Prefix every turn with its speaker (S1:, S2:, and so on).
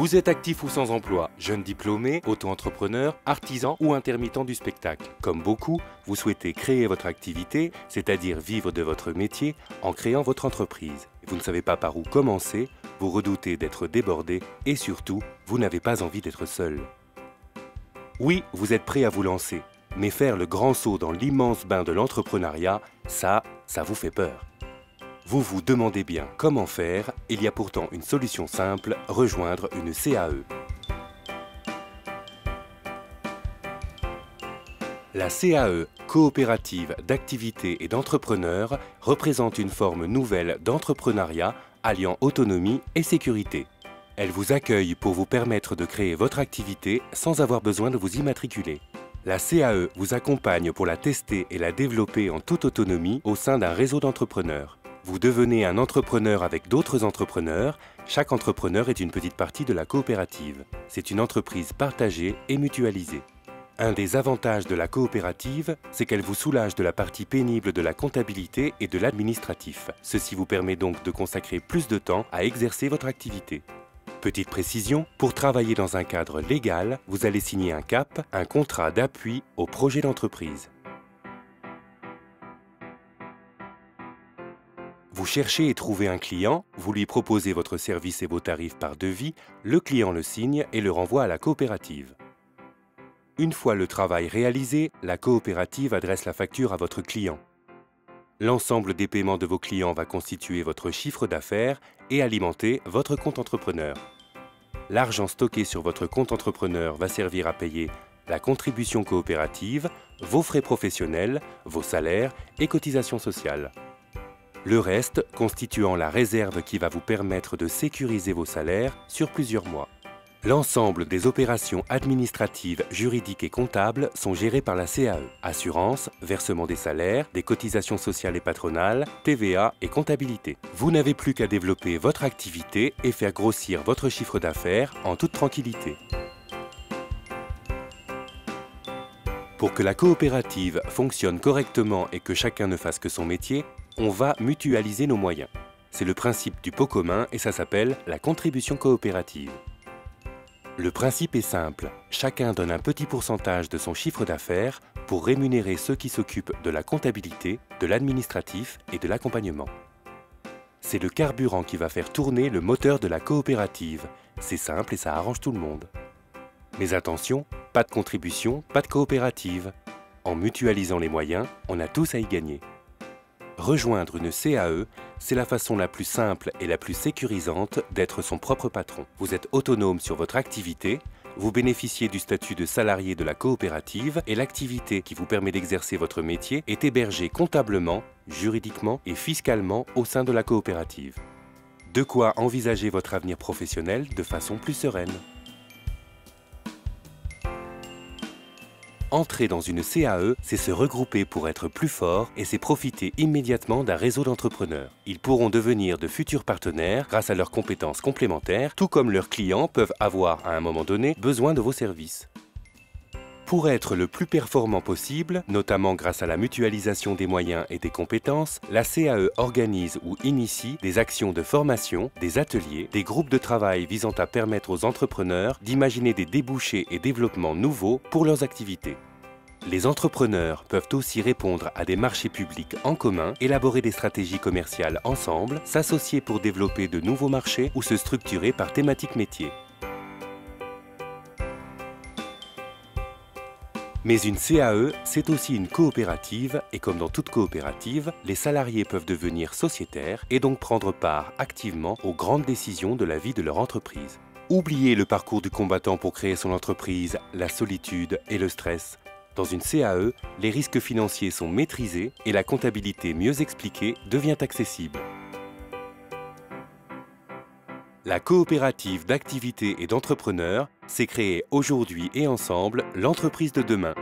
S1: Vous êtes actif ou sans emploi, jeune diplômé, auto-entrepreneur, artisan ou intermittent du spectacle. Comme beaucoup, vous souhaitez créer votre activité, c'est-à-dire vivre de votre métier en créant votre entreprise. Vous ne savez pas par où commencer, vous redoutez d'être débordé et surtout, vous n'avez pas envie d'être seul. Oui, vous êtes prêt à vous lancer, mais faire le grand saut dans l'immense bain de l'entrepreneuriat, ça vous fait peur. Vous vous demandez bien comment faire, il y a pourtant une solution simple, rejoindre une CAE. La CAE, coopérative d'activité et d'entrepreneurs, représente une forme nouvelle d'entrepreneuriat alliant autonomie et sécurité. Elle vous accueille pour vous permettre de créer votre activité sans avoir besoin de vous immatriculer. La CAE vous accompagne pour la tester et la développer en toute autonomie au sein d'un réseau d'entrepreneurs. Vous devenez un entrepreneur avec d'autres entrepreneurs. Chaque entrepreneur est une petite partie de la coopérative. C'est une entreprise partagée et mutualisée. Un des avantages de la coopérative, c'est qu'elle vous soulage de la partie pénible de la comptabilité et de l'administratif. Ceci vous permet donc de consacrer plus de temps à exercer votre activité. Petite précision, pour travailler dans un cadre légal, vous allez signer un CAP, un contrat d'appui au projet d'entreprise. Vous cherchez et trouvez un client, vous lui proposez votre service et vos tarifs par devis, le client le signe et le renvoie à la coopérative. Une fois le travail réalisé, la coopérative adresse la facture à votre client. L'ensemble des paiements de vos clients va constituer votre chiffre d'affaires et alimenter votre compte entrepreneur. L'argent stocké sur votre compte entrepreneur va servir à payer la contribution coopérative, vos frais professionnels, vos salaires et cotisations sociales. Le reste constituant la réserve qui va vous permettre de sécuriser vos salaires sur plusieurs mois. L'ensemble des opérations administratives, juridiques et comptables sont gérées par la CAE. Assurance, versement des salaires, des cotisations sociales et patronales, TVA et comptabilité. Vous n'avez plus qu'à développer votre activité et faire grossir votre chiffre d'affaires en toute tranquillité. Pour que la coopérative fonctionne correctement et que chacun ne fasse que son métier, on va mutualiser nos moyens. C'est le principe du pot commun et ça s'appelle la contribution coopérative. Le principe est simple, chacun donne un petit pourcentage de son chiffre d'affaires pour rémunérer ceux qui s'occupent de la comptabilité, de l'administratif et de l'accompagnement. C'est le carburant qui va faire tourner le moteur de la coopérative. C'est simple et ça arrange tout le monde. Mais attention, pas de contribution, pas de coopérative. En mutualisant les moyens, on a tous à y gagner. Rejoindre une CAE, c'est la façon la plus simple et la plus sécurisante d'être son propre patron. Vous êtes autonome sur votre activité, vous bénéficiez du statut de salarié de la coopérative et l'activité qui vous permet d'exercer votre métier est hébergée comptablement, juridiquement et fiscalement au sein de la coopérative. De quoi envisager votre avenir professionnel de façon plus sereine. Entrer dans une CAE, c'est se regrouper pour être plus fort et c'est profiter immédiatement d'un réseau d'entrepreneurs. Ils pourront devenir de futurs partenaires grâce à leurs compétences complémentaires, tout comme leurs clients peuvent avoir à un moment donné besoin de vos services. Pour être le plus performant possible, notamment grâce à la mutualisation des moyens et des compétences, la CAE organise ou initie des actions de formation, des ateliers, des groupes de travail visant à permettre aux entrepreneurs d'imaginer des débouchés et développements nouveaux pour leurs activités. Les entrepreneurs peuvent aussi répondre à des marchés publics en commun, élaborer des stratégies commerciales ensemble, s'associer pour développer de nouveaux marchés ou se structurer par thématique métier. Mais une CAE, c'est aussi une coopérative et comme dans toute coopérative, les salariés peuvent devenir sociétaires et donc prendre part activement aux grandes décisions de la vie de leur entreprise. Oubliez le parcours du combattant pour créer son entreprise, la solitude et le stress. Dans une CAE, les risques financiers sont maîtrisés et la comptabilité mieux expliquée devient accessible. La coopérative d'activité et d'entrepreneurs s'est créée aujourd'hui et ensemble l'entreprise de demain.